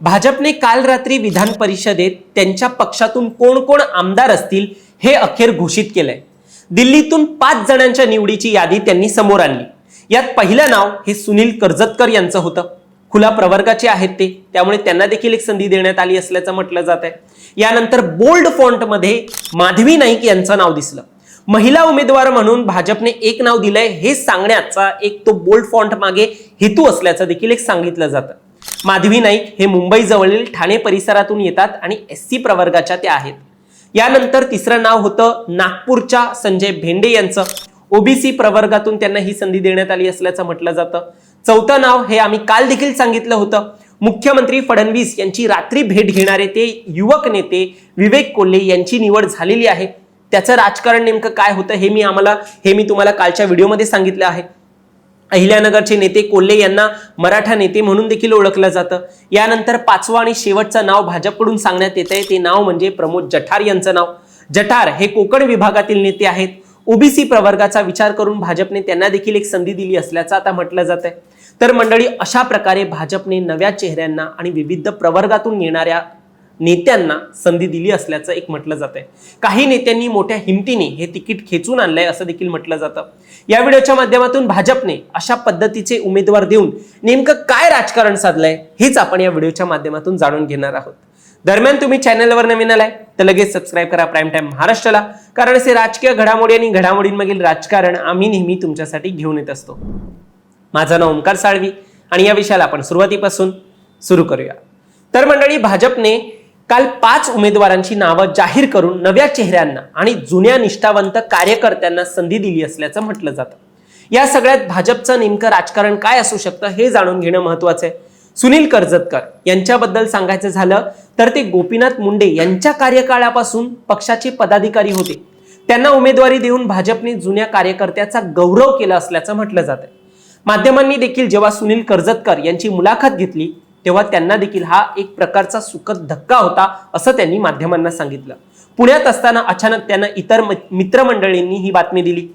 भाजपने काल रात्री विधान परिषदेत त्यांच्या पक्षातून कोण कोण आमदार असतील हे अखेर घोषित केलंय। दिल्लीतून 5 जणांच्या निवडीची यादी त्यांनी समोर आणली। यात पहिलं नाव हे सुनील कर्जतकर यांचं होतं। खुला प्रवर्गाचे आहेत ते, त्यामुळे त्यांना देखील एक संधी देण्यात आली असल्याचं म्हटलं जात आहे। यानंतर बोल्ड फॉन्ट मध्ये माधवी नाईक यांचं नाव दिसलं। महिला उमेदवार म्हणून भाजपने एक नाव दिलंय हे सांगण्याचा एक तो बोल्ड फॉन्ट मागे हेतू असल्याचं देखील एक सांगितलं जातं। माधवी नाईक हे मुंबई जवळील ठाणे परिसरातून येतात आणि एससी प्रवर्गाच्या त्या आहेत। यानंतर तिसरं नाव होतं नागपूरच्या संजय भेंडे यांचं। ओबीसी प्रवर्गातून त्यांना ही संधी देण्यात आली असल्याचं म्हटलं जातं। चौथं नाव हे आम्ही काल देखील सांगितलं होतं, मुख्यमंत्री फडणवीस यांची रात्री भेट घेणारे ते युवक नेते विवेक कोल्हे यांची निवड झालेली आहे। त्याचं राजकारण नेमकं काय होतं हे मी तुम्हाला कालच्या व्हिडिओमध्ये सांगितलं आहे। अहिल्यानगरचे नेते कोल्हे यांना मराठा नेते म्हणून देखील ओळखलं जातं। यानंतर 5वं आणि शेवटचं नाव भाजपकडून सांगण्यात येतंय, ते नाव म्हणजे प्रमोद जठार यांचं नाव। जठार हे कोकण विभागातील नेते आहेत। ओबीसी प्रवर्गाचा विचार करून भाजपने त्यांना देखील एक संधी दिली असल्याचं आता म्हटलं जात आहे। तर मंडळी, अशा प्रकारे भाजपने नव्या चेहऱ्यांना आणि विविध प्रवर्गातून येणाऱ्या नेत्यांना संधी दिली असल्याचं एक म्हटलं जात आहे। काही नेत्यांनी मोठ्या हिमतीने हे तिकीट खेचून आणलंय असं देखील म्हटलं जातं। या व्हिडिओच्या माध्यमातून भाजपने अशा पद्धतीचे उमेदवार देऊन नेमकं काय राजकारण साधलंय हेच आपण या व्हिडिओच्या माध्यमातून जाणून घेणार आहोत। दरम्यान तुम्ही चॅनलवर नवीन आलाय तर लगेच सबस्क्राईब करा प्राईम टाइम महाराष्ट्राला, कारण असे राजकीय घडामोडी आणि घडामोडींमागील राजकारण आम्ही नेहमी तुमच्यासाठी घेऊन येत असतो। माझं नाव ओमकार साळवी आणि या विषयाला आपण सुरुवातीपासून सुरू करूया। तर मंडळी, भाजपने काल 5 उमेदवारांची नावं जाहीर करून नव्या चेहऱ्यांना आणि जुन्या निष्ठावंत कार्यकर्त्यांना संधी दिली असल्याचं म्हटलं जातं। या सगळ्यात भाजपचं नेमकं राजकारण काय असू शकतं हे जाणून घेणं महत्त्वाचं आहे। सुनील कर्जतकर यांच्याबद्दल सांगायचं झालं तर ते गोपीनाथ मुंडे यांच्या कार्यकाळापासून पक्षाचे पदाधिकारी होते। त्यांना उमेदवारी देऊन भाजपने जुन्या कार्यकर्त्याचा गौरव केला असल्याचं म्हटलं जातं। माध्यमांनी देखील जेव्हा सुनील कर्जतकर यांची मुलाखत घेतली तेव्हा त्यांना देखील हा एक प्रकारचा सुखद धक्का होता असं त्यांनी माध्यमांना सांगितलं। पुण्यात असताना अचानक त्यांना इतर मित्रमंडळींनी ही बातमी दिली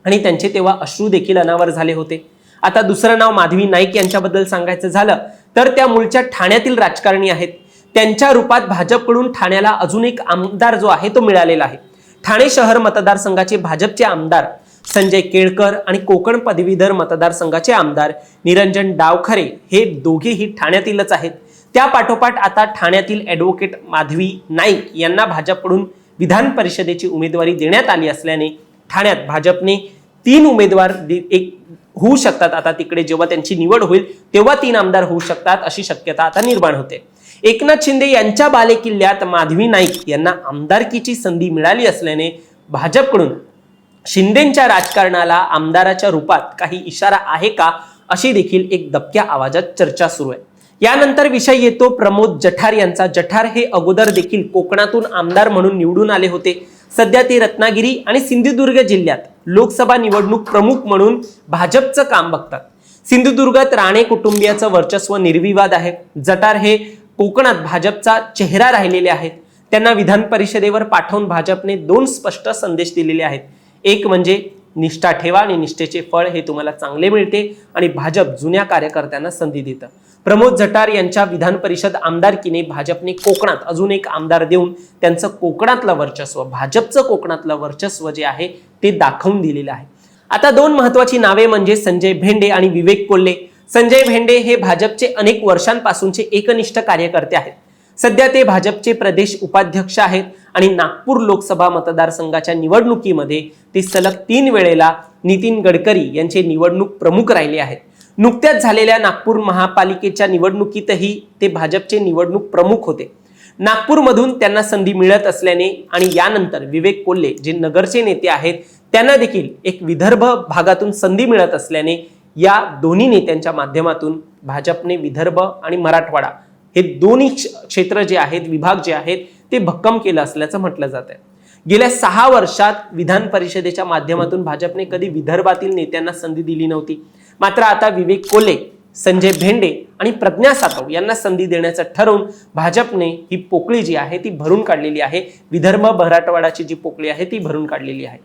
आणि त्यांचे तेव्हा अश्रू देखील अनावर झाले होते। आता दुसरं नाव माधवी नाईक यांच्याबद्दल सांगायचं झालं तर त्या मूळच्या ठाण्यातील राजकारणी आहेत। त्यांच्या रूपात भाजपकडून ठाण्याला अजून एक आमदार जो आहे तो मिळालेला आहे। ठाणे शहर मतदारसंघाचे भाजपचे आमदार संजय केळकर आणि कोकण पदवीधर मतदारसंघाचे आमदार निरंजन डावखरे हे दोघेही ठाण्यातीलच आहेत। त्या पाठोपाठ आता ठाण्यातील ॲडव्होकेट माधवी नाईक यांना भाजपकडून विधान परिषदेची उमेदवारी देण्यात आली असल्याने ठाण्यात भाजपने 3 उमेदवार होऊ शकतात। आता तिकडे जेव्हा त्यांची निवड होईल तेव्हा 3 आमदार होऊ शकतात अशी शक्यता आता निर्माण होते। एकनाथ शिंदे यांच्या बालेकिल्ल्यात माधवी नाईक यांना आमदारकीची संधी मिळाली असल्याने भाजपकडून शिंदेंच्या राजकारणाला आमदाराच्या रूपात काही इशारा आहे का अशी देखील एक दबक्या आवाजात चर्चा सुरू आहे। यानंतर विषय येतो प्रमोद जठार यांचा। जठार हे अगोदर देखील कोकणातून आमदार म्हणून निवडून आले होते। सध्या ते रत्नागिरी आणि सिंधुदुर्ग जिल्ह्यात लोकसभा निवडणूक प्रमुख म्हणून भाजपचं काम बघतात। सिंधुदुर्गात राणे कुटुंबियाचं वर्चस्व निर्विवाद आहे। जठार हे कोकणात भाजपचा चेहरा राहिलेले आहेत। त्यांना विधान परिषदेवर पाठवून भाजपने 2 स्पष्ट संदेश दिलेले आहेत। एक म्हणजे निष्ठा ठेवा आणि निष्ठेचे फळ हे तुम्हाला चांगले मिळते, आणि भाजप जुन्या कार्यकर्त्यांना संधी देतं। प्रमोद जठार यांच्या विधान परिषद आमदारकीने भाजपने कोकणात अजून एक आमदार देऊन त्यांचं कोकणातलं वर्चस्व, भाजपचं कोकणातलं वर्चस्व जे आहे ते दाखवून दिलेलं आहे। आता 2 महत्त्वाची नावे म्हणजे संजय भेंडे आणि विवेक कोल्हे। संजय भेंडे हे भाजपचे अनेक वर्षांपासूनचे एकनिष्ठ कार्यकर्ते आहेत। सध्या ते भाजपचे प्रदेश उपाध्यक्ष आहेत आणि नागपूर लोकसभा मतदारसंघाच्या निवडणुकीमध्ये ते सलग 3 वेळेला नितीन गडकरी यांचे निवडणूक प्रमुख राहिले आहेत। नुकत्याच झालेल्या नागपूर महापालिकेच्या निवडणुकीतही ते भाजपचे निवडणूक प्रमुख होते। नागपूरमधून त्यांना संधी मिळत असल्याने आणि यानंतर विवेक कोल्हे जे नगरचे नेते आहेत त्यांना देखील एक विदर्भ भागातून संधी मिळत असल्याने या दोन्ही नेत्यांच्या माध्यमातून भाजपने विदर्भ आणि मराठवाडा हे दोन्ही क्षेत्र जे आहेत, विभाग जे आहेत ते भक्कम केलं असल्याचं म्हटलं जात आहे। गेल्या 6 वर्षात विधान परिषदेच्या माध्यमातून भाजपने कधी विदर्भातील नेत्यांना संधी दिली नव्हती। मात्र आता विवेक कोल्हे, संजय भेंडे आणि प्रज्ञा सातव यांना संधी देण्याचं ठरवून भाजपने ही पोकळी जी आहे ती भरून काढलेली आहे। विदर्भ मराठवाडाची जी पोकळी आहे ती भरून काढलेली आहे।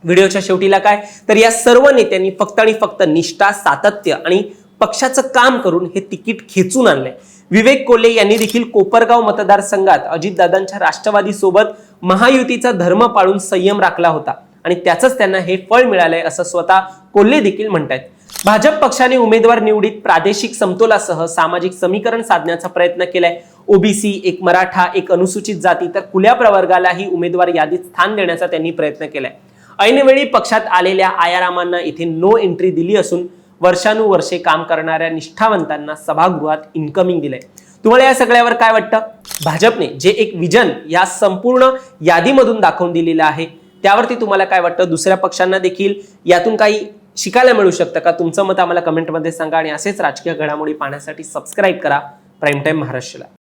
व्हिडिओच्या शेवटीला काय तर या सर्व नेत्यांनी फक्त आणि फक्त निष्ठा, सातत्य आणि पक्षाचं काम करून हे तिकीट खेचून आणलंय। विवेक कोल्हे यांनी देखील कोपरगाव मतदारसंघात अजितदादांच्या राष्ट्रवादी सोबत महायुतीचा धर्म पाळून संयम राखला होता आणि त्याचंच त्यांना हे फळ मिळालंय असं स्वतः कोल्हे देखील म्हणतायत. भाजप पक्षाने उमेदवार निवडीत प्रादेशिक समतोलासह सामाजिक समीकरण साधण्याचा प्रयत्न केलाय. ओबीसी, एक मराठा, एक अनुसूचित जाती तर खुल्या प्रवर्गालाही उमेदवार यादीत स्थान देण्याचा त्यांनी प्रयत्न केलाय. ऐनवेळी पक्षात आलेल्या आयारामांना इथे नो एंट्री दिली असून वर्षानुवर्षे काम करणाऱ्या निष्ठावंतांना सभागृहात इन्कमिंग दिलंय. तुम्हाला या सगळ्यावर काय वाटतं? भाजपने जे एक विजन या संपूर्ण यादीमधून दाखवून दिलेलं आहे त्यावरती तुम्हाला काय वाटतं? दुसऱ्या पक्षांना देखील यातून काही शिकायला मिळू शकतं का? तुमचं मत आम्हाला कमेंटमध्ये सांगा आणि असेच राजकीय घडामोडी पाहण्यासाठी सबस्क्राईब करा प्राईम टाइम महाराष्ट्राला.